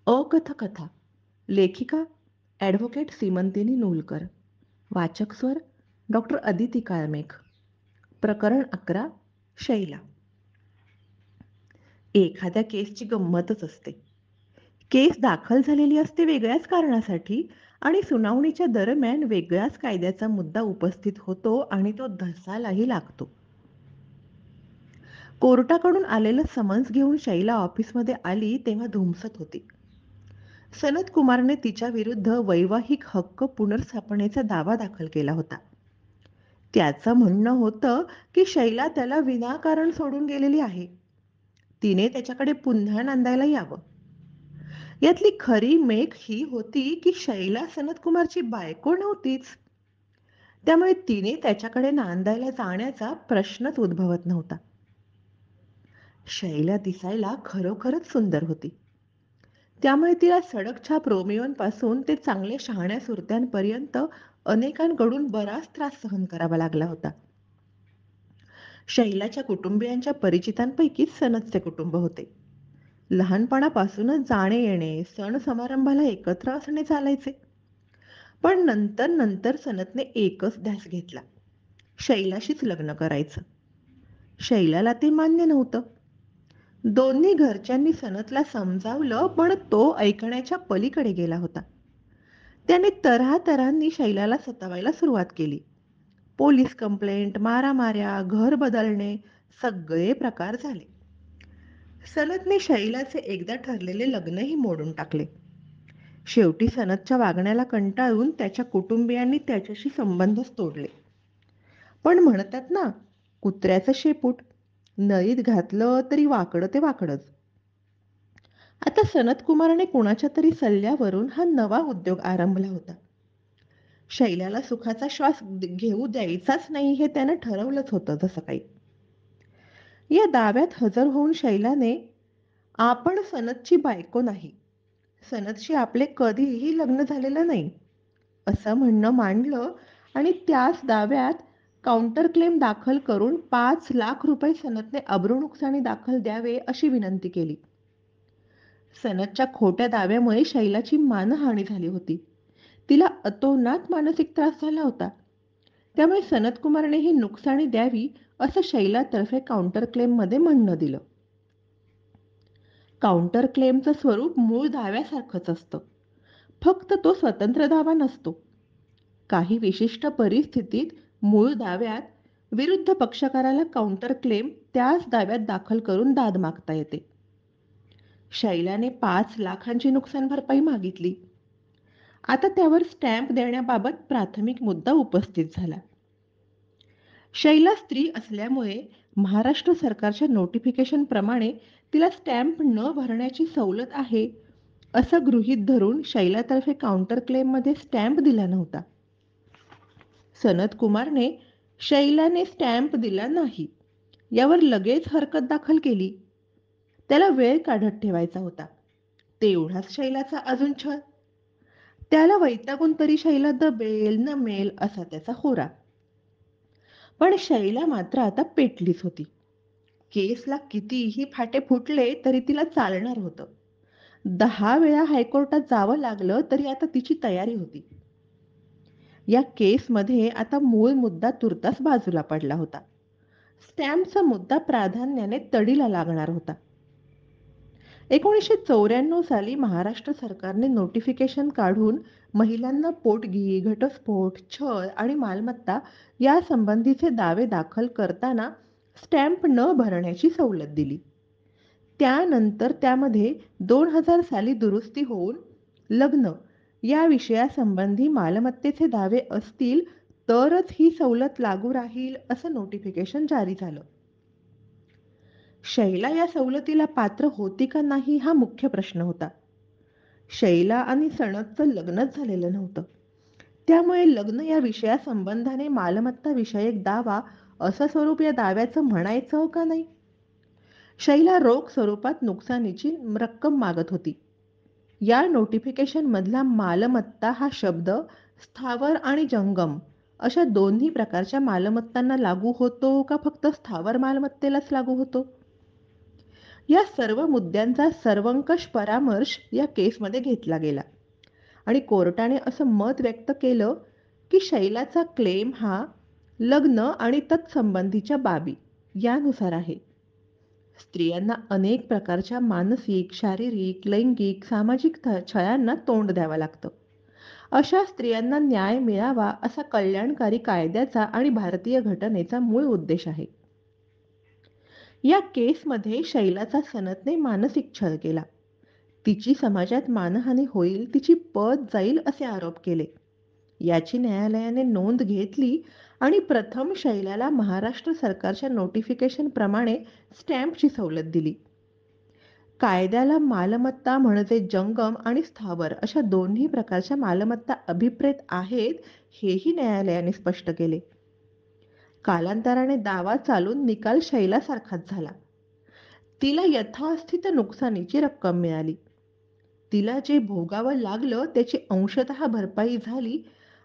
अकथकथा. लेखिका ॲडव्होकेट सीमंतिनी नूलकर. वाचक स्वर डॉक्टर अदिती काळमेघ. प्रकरण 11. शैला. एखाद्या केसची गंमतच असते. केस दाखल झालेली असते वेगळ्याच कारणासाठी आणि सुनावणीच्या दरम्यान वेगळ्याच कायद्याचा मुद्दा उपस्थित होतो आणि तो धसालाही लागतो. कोर्टाकडून आलेलं समन्स घेऊन शैला ऑफिसमध्ये आली तेव्हा धुमसत होती. सनत कुमारने तिच्या विरुद्ध वैवाहिक हक्क पुनर्स्थापनेचा दावा दाखल केला होता. त्याचं म्हणणं होतं की शैला त्याला विनाकारण सोडून गेलेली आहे. तिने त्याच्याकडे पुन्हा नांदायला यावं. यातली खरी मेख ही होती की शैला सनत कुमारची बायको नव्हतीच. त्यामुळे तिने त्याच्याकडे नांदायला जाण्याचा प्रश्नच उद्भवत नव्हता. शैला दिसायला खरोखरच सुंदर होती. त्यामुळे तिला सडकछाप रोमिओंपासून ते चांगल्या शहाण्या सुरत्यांपर्यंत अनेकांकडून बराच त्रास सहन करावा लागला होता. शैलाच्या कुटुंबियांच्या परिचितांपैकी सनतचे कुटुंब होते. लहानपणापासूनच जाणे येणे, सण समारंभाला एकत्र असणे चालायचे. पण नंतर नंतर सनतने एकच ध्यास घेतला, शैलाशीच लग्न करायचं. शैलाला ते मान्य नव्हतं. दोन्ही घरच्यांनी सनतला समजावलं पण तो ऐकण्याच्या पलीकडे गेला होता. त्याने तऱ्हातऱ्हांनी शैलाला सतावायला सुरुवात केली. पोलीस कंप्लेंट, मारामाऱ्या, घर बदलणे सगळे प्रकार झाले. सनतने शैलाचे एकदा ठरलेले लग्नही मोडून टाकले. शेवटी सनतच्या वागण्याला कंटाळून त्याच्या कुटुंबियांनी त्याच्याशी संबंधच तोडले. पण म्हणतात ना, कुत्र्याचं शेपूट नळीत घातलं तरी वाकडं ते वाकडंच. आता सनत कुमारने कुणाच्या तरी सल्ल्यावरून हा नवा उद्योग आरंभला होता. शैलाला सुखाचा श्वास घेऊ द्यायचाच नाही हे त्यानं ठरवलंच होतं जसं काही. या दाव्यात हजर होऊन शैलाने आपण सनतची बायको नाही, सनतशी आपले कधीही लग्न झालेलं नाही, असं म्हणणं मांडलं आणि त्याच दाव्यात काउंटर क्लेम दाखल करून 5 लाख रुपये सनतने अब्रूनुकसानी दाखल द्यावे अशी विनंती केली. सनतच्या खोट्या दाव्यामुळे शैलाची मानहानी झाली होती. तिला अतोनात मानसिक त्रास झाला होता. त्यामुळे सनत कुमारने ही नुकसानी द्यावी असं शैलातर्फे काउंटर क्लेममध्ये म्हणणं दिलं. काउंटर क्लेमचं स्वरूप मूळ दाव्यासारखंच असतं, फक्त तो स्वतंत्र दावा नसतो. काही विशिष्ट परिस्थितीत मूळ दाव्यात विरुद्ध पक्षकाराला काउंटर क्लेम त्याच दाव्यात दाखल करून दाद मागता येते. शैलाने 5 लाखांची नुकसान भरपाई मागितली. आता त्यावर स्टॅम्प देण्याबाबत प्राथमिक मुद्दा उपस्थित झाला. शैला स्त्री असल्यामुळे महाराष्ट्र सरकारच्या नोटिफिकेशन प्रमाणे तिला स्टॅम्प न भरण्याची सवलत आहे असं गृहीत धरून शैलातर्फे काउंटर क्लेममध्ये स्टॅम्प दिला नव्हता. सनत कुमारने शैलाने स्टॅम्प दिला नाही यावर लगेच हरकत दाखल केली. त्याला वेळ काढत ठेवायचा होता, तेवढाच शैलाचा अजून छळ. त्याला वैतागून तरी शैला दबेल नमेल असा त्याचा होरा. पण शैला मात्र आता पेटलीच होती. केसला कितीही फाटे फुटले तरी तिला चालणार होतं. 10 वेळा हायकोर्टात जावं लागलं तरी आता तिची तयारी होती. या केसमध्ये आता मूळ मुद्दा तुर्तास बाजूला पडला होता. स्टॅम्पचा मुद्दा प्राधान्याने तडीला लागणार होता. 1994 साली महाराष्ट्र सरकारने नोटिफिकेशन काढून महिलांना पोटगी, घटस्फोट, छळ आणि मालमत्ता या संबंधीचे दावे दाखल करताना स्टॅम्प न भरण्याची सवलत दिली. त्यानंतर त्यामध्ये 2000 साली दुरुस्ती होऊन लग्न या विषयासंबंधी मालमत्तेचे दावे असतील तरच ही सवलत लागू राहील असं नोटिफिकेशन जारी झालं. शैला या सवलतीला पात्र होती का नाही हा मुख्य प्रश्न होता. शैला आणि सनतचं लग्नच झालेलं नव्हतं. त्यामुळे लग्न या विषयासंबंधाने मालमत्ता विषयक दावा असं स्वरूप या दाव्याचं म्हणायचं का नाही. शैला रोख स्वरूपात नुकसानीची रक्कम मागत होती. या नोटिफिकेशन मधला मालमत्ता हा शब्द स्थावर आणि जंगम अशा दोन्ही प्रकारच्या मालमत्तांना लागू होतो का फक्त स्थावर मालमत्तेलाच लागू होतो. या सर्व मुद्द्यांचा सर्वंकष परामर्श या केसमध्ये घेतला गेला आणि कोर्टाने असं मत व्यक्त केलं की शैलाचा क्लेम हा लग्न आणि तत्संबंधीच्या बाबी यानुसार आहे. स्त्रियांना अनेक प्रकारच्या मानसिक, शारीरिक, लैंगिक, सामाजिक छळांना तोंड द्यावं लागतं. अशा स्त्रियांना न्याय मिळावा असा कल्याणकारी कायद्याचा आणि भारतीय घटनेचा मूळ उद्देश आहे. या केसमध्ये शैलाचा सनतने मानसिक छळ केला. तिची समाजात मानहानी होईल, तिची पद जाईल असे आरोप केले. याची न्यायालयाने नोंद घेतली आणि प्रथम शैलाला महाराष्ट्र सरकारच्या नोटिफिकेशन प्रमाणे स्टॅम्पची सवलत दिली. कायद्याला मालमत्ता म्हणजे जंगम आणि स्थावर अशा दोन्ही प्रकारच्या मालमत्ता अभिप्रेत आहेत, हेही न्यायालयाने स्पष्ट केले. कालांतराने दावा चालून निकाल शैलासारखाच झाला. तिला यथास्थित नुकसानीची रक्कम मिळाली. तिला जे भोगावं लागलं त्याची अंशतः भरपाई झाली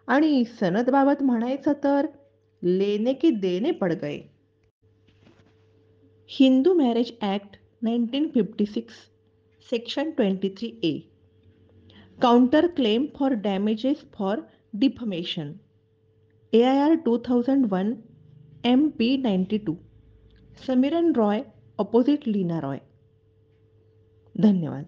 आणि सनदबाबत म्हणायचं तर लेने की देने पड गए. Hindu marriage act 1956 section 23A counter claim for damages for defamation AIR 2001 MP 92 Samiran Roy opposite Leena Roy. धन्यवाद.